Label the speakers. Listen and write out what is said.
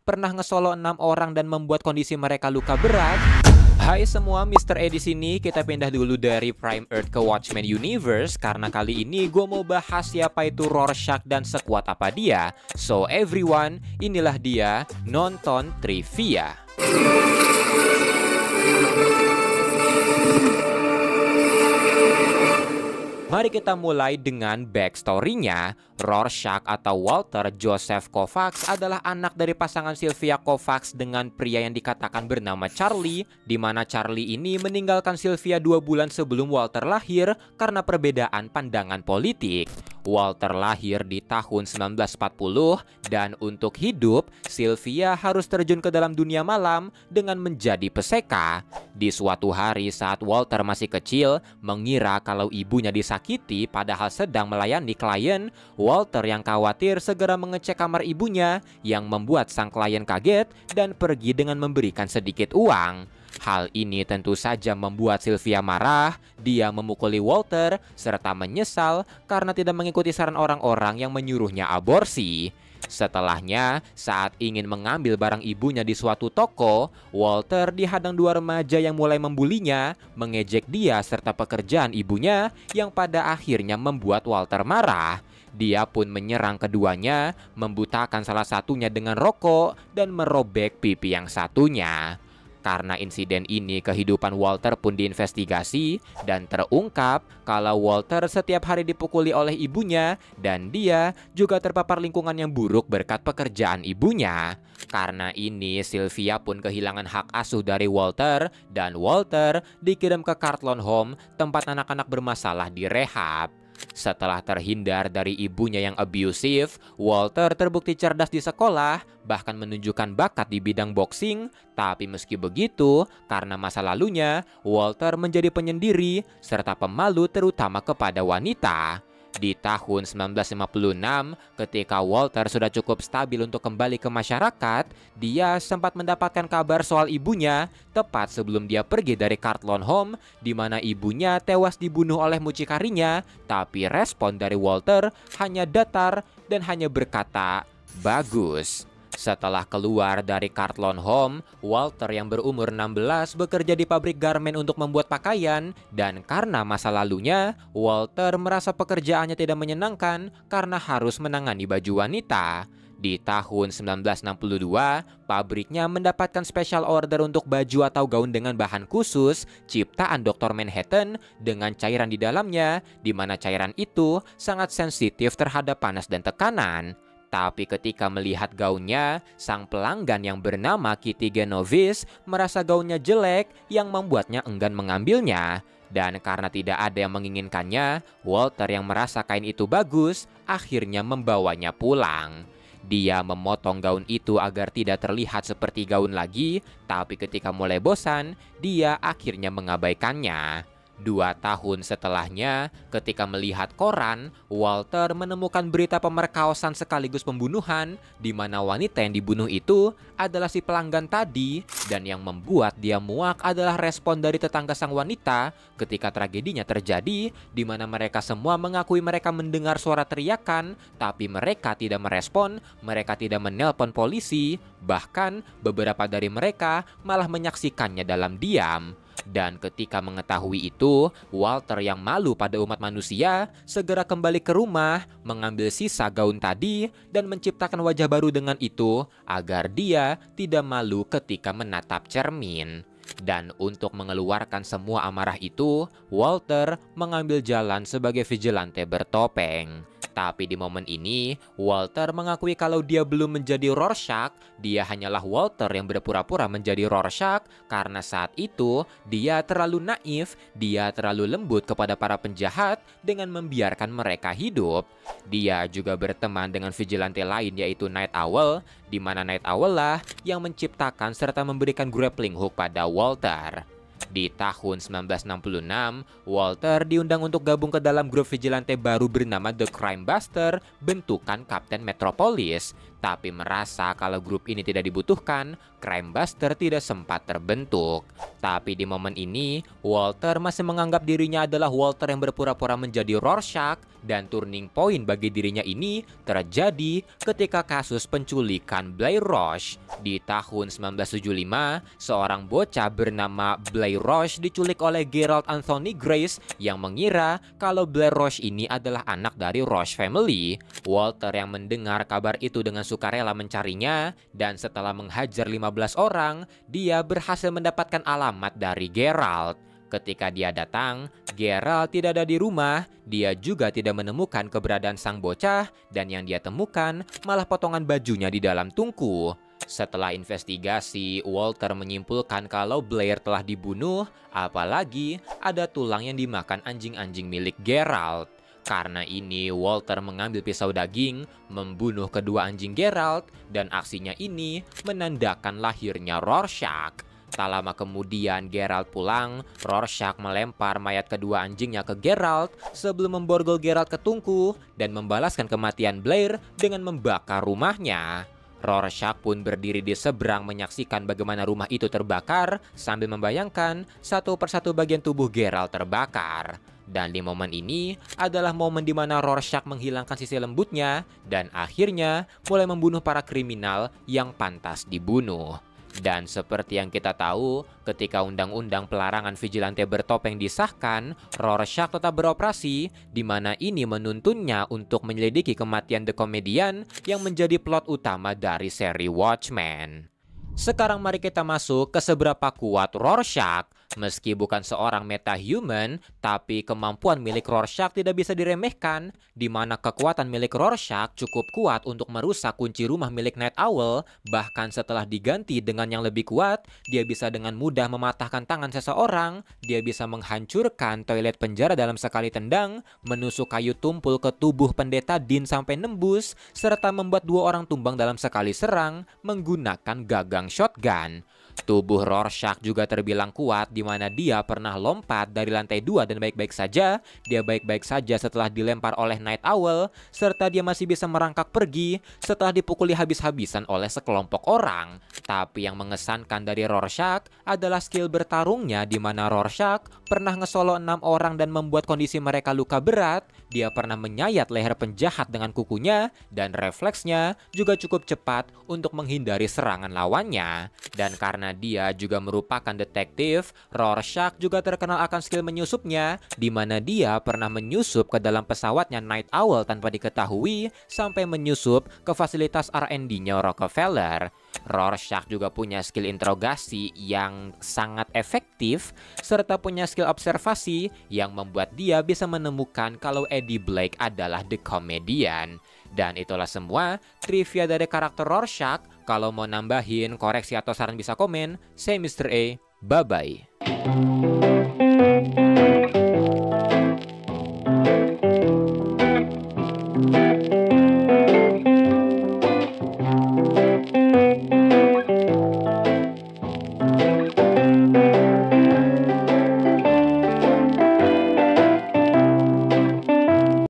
Speaker 1: pernah ngesolo 6 orang dan membuat kondisi mereka luka berat? Hai semua, Mr. E di sini. Kita pindah dulu dari Prime Earth ke Watchmen Universe karena kali ini gue mau bahas siapa itu Rorschach dan sekuat apa dia. So everyone, inilah dia nonton trivia. Mari kita mulai dengan backstory-nya. Rorschach atau Walter Joseph Kovacs adalah anak dari pasangan Sylvia Kovacs dengan pria yang dikatakan bernama Charlie, di mana Charlie ini meninggalkan Sylvia 2 bulan sebelum Walter lahir karena perbedaan pandangan politik. Walter lahir di tahun 1940 dan untuk hidup, Sylvia harus terjun ke dalam dunia malam dengan menjadi peseka. Di suatu hari saat Walter masih kecil, mengira kalau ibunya disakiti padahal sedang melayani klien, Walter yang khawatir segera mengecek kamar ibunya yang membuat sang klien kaget dan pergi dengan memberikan sedikit uang. Hal ini tentu saja membuat Sylvia marah. Dia memukuli Walter serta menyesal karena tidak mengikuti saran orang-orang yang menyuruhnya aborsi. Setelahnya, saat ingin mengambil barang ibunya di suatu toko, Walter dihadang 2 remaja yang mulai membulinya, mengejek dia serta pekerjaan ibunya yang pada akhirnya membuat Walter marah. Dia pun menyerang keduanya, membutakan salah satunya dengan rokok dan merobek pipi yang satunya. Karena insiden ini, kehidupan Walter pun diinvestigasi dan terungkap kalau Walter setiap hari dipukuli oleh ibunya dan dia juga terpapar lingkungan yang buruk berkat pekerjaan ibunya. Karena ini, Sylvia pun kehilangan hak asuh dari Walter dan Walter dikirim ke Carlton Home, tempat anak-anak bermasalah direhab. Setelah terhindar dari ibunya yang abusive, Walter terbukti cerdas di sekolah, bahkan menunjukkan bakat di bidang boxing. Tapi meski begitu, karena masa lalunya, Walter menjadi penyendiri serta pemalu terutama kepada wanita. Di tahun 1956, ketika Walter sudah cukup stabil untuk kembali ke masyarakat, dia sempat mendapatkan kabar soal ibunya tepat sebelum dia pergi dari Carlton Home, di mana ibunya tewas dibunuh oleh mucikarinya. Tapi respon dari Walter hanya datar dan hanya berkata, "Bagus." Setelah keluar dari Carlton Home, Walter yang berumur 16 bekerja di pabrik garmen untuk membuat pakaian, dan karena masa lalunya, Walter merasa pekerjaannya tidak menyenangkan karena harus menangani baju wanita. Di tahun 1962, pabriknya mendapatkan special order untuk baju atau gaun dengan bahan khusus ciptaan Dr. Manhattan dengan cairan di dalamnya, di mana cairan itu sangat sensitif terhadap panas dan tekanan. Tapi ketika melihat gaunnya, sang pelanggan yang bernama Kitty Genovese merasa gaunnya jelek yang membuatnya enggan mengambilnya. Dan karena tidak ada yang menginginkannya, Walter yang merasa kain itu bagus, akhirnya membawanya pulang. Dia memotong gaun itu agar tidak terlihat seperti gaun lagi, tapi ketika mulai bosan, dia akhirnya mengabaikannya. 2 tahun setelahnya, ketika melihat koran, Walter menemukan berita pemerkosaan sekaligus pembunuhan, di mana wanita yang dibunuh itu adalah si pelanggan tadi, dan yang membuat dia muak adalah respon dari tetangga sang wanita ketika tragedinya terjadi, di mana mereka semua mengakui mereka mendengar suara teriakan, tapi mereka tidak merespon, mereka tidak menelpon polisi, bahkan beberapa dari mereka malah menyaksikannya dalam diam. Dan ketika mengetahui itu, Walter yang malu pada umat manusia segera kembali ke rumah, mengambil sisa gaun tadi dan menciptakan wajah baru dengan itu agar dia tidak malu ketika menatap cermin. Dan untuk mengeluarkan semua amarah itu, Walter mengambil jalan sebagai vigilante bertopeng. Tapi di momen ini, Walter mengakui kalau dia belum menjadi Rorschach. Dia hanyalah Walter yang berpura-pura menjadi Rorschach karena saat itu dia terlalu naif, dia terlalu lembut kepada para penjahat dengan membiarkan mereka hidup. Dia juga berteman dengan vigilante lain yaitu Night Owl, di mana Night Owl lah yang menciptakan serta memberikan grappling hook pada Walter. Di tahun 1966, Walter diundang untuk gabung ke dalam grup vigilante baru bernama The Crime Buster, bentukan Kapten Metropolis. Tapi merasa kalau grup ini tidak dibutuhkan, Crime Buster tidak sempat terbentuk. Tapi di momen ini, Walter masih menganggap dirinya adalah Walter yang berpura-pura menjadi Rorschach, dan turning point bagi dirinya ini terjadi ketika kasus penculikan Blair Roche. Di tahun 1975, seorang bocah bernama Blair Roche diculik oleh Gerald Anthony Grace yang mengira kalau Blair Roche ini adalah anak dari Roche family. Walter yang mendengar kabar itu dengan sukarela mencarinya, dan setelah menghajar 15 orang, dia berhasil mendapatkan alamat dari Gerald. Ketika dia datang, Gerald tidak ada di rumah, dia juga tidak menemukan keberadaan sang bocah, dan yang dia temukan malah potongan bajunya di dalam tungku. Setelah investigasi, Walter menyimpulkan kalau Blair telah dibunuh, apalagi ada tulang yang dimakan anjing-anjing milik Gerald. Karena ini, Walter mengambil pisau daging, membunuh kedua anjing Gerald, dan aksinya ini menandakan lahirnya Rorschach. Tak lama kemudian Gerald pulang, Rorschach melempar mayat kedua anjingnya ke Gerald sebelum memborgol Gerald ke tungku dan membalaskan kematian Blair dengan membakar rumahnya. Rorschach pun berdiri di seberang menyaksikan bagaimana rumah itu terbakar sambil membayangkan satu persatu bagian tubuh Gerald terbakar. Dan di momen ini adalah momen di mana Rorschach menghilangkan sisi lembutnya dan akhirnya mulai membunuh para kriminal yang pantas dibunuh. Dan seperti yang kita tahu, ketika undang-undang pelarangan vigilante bertopeng disahkan, Rorschach tetap beroperasi, di mana ini menuntunnya untuk menyelidiki kematian The Comedian yang menjadi plot utama dari seri Watchmen. Sekarang mari kita masuk ke seberapa kuat Rorschach. Meski bukan seorang metahuman, tapi kemampuan milik Rorschach tidak bisa diremehkan, di mana kekuatan milik Rorschach cukup kuat untuk merusak kunci rumah milik Night Owl. Bahkan setelah diganti dengan yang lebih kuat, dia bisa dengan mudah mematahkan tangan seseorang, dia bisa menghancurkan toilet penjara dalam sekali tendang, menusuk kayu tumpul ke tubuh pendeta Dean sampai nembus, serta membuat 2 orang tumbang dalam sekali serang menggunakan gagang shotgun. Tubuh Rorschach juga terbilang kuat, di mana dia pernah lompat dari lantai 2 dan baik-baik saja. Dia baik-baik saja setelah dilempar oleh Night Owl, serta dia masih bisa merangkak pergi setelah dipukuli habis-habisan oleh sekelompok orang. Tapi yang mengesankan dari Rorschach adalah skill bertarungnya, di mana Rorschach pernah ngesolo 6 orang dan membuat kondisi mereka luka berat. Dia pernah menyayat leher penjahat dengan kukunya, dan refleksnya juga cukup cepat untuk menghindari serangan lawannya. Dan karena dia juga merupakan detektif, Rorschach juga terkenal akan skill menyusupnya, di mana dia pernah menyusup ke dalam pesawatnya Night Owl tanpa diketahui sampai menyusup ke fasilitas R&D-nya Rockefeller. Rorschach juga punya skill interogasi yang sangat efektif, serta punya skill observasi yang membuat dia bisa menemukan kalau Eddie Blake adalah The Comedian. Dan itulah semua trivia dari karakter Rorschach. Kalau mau nambahin, koreksi atau saran bisa komen. Saya Mr. A, bye-bye.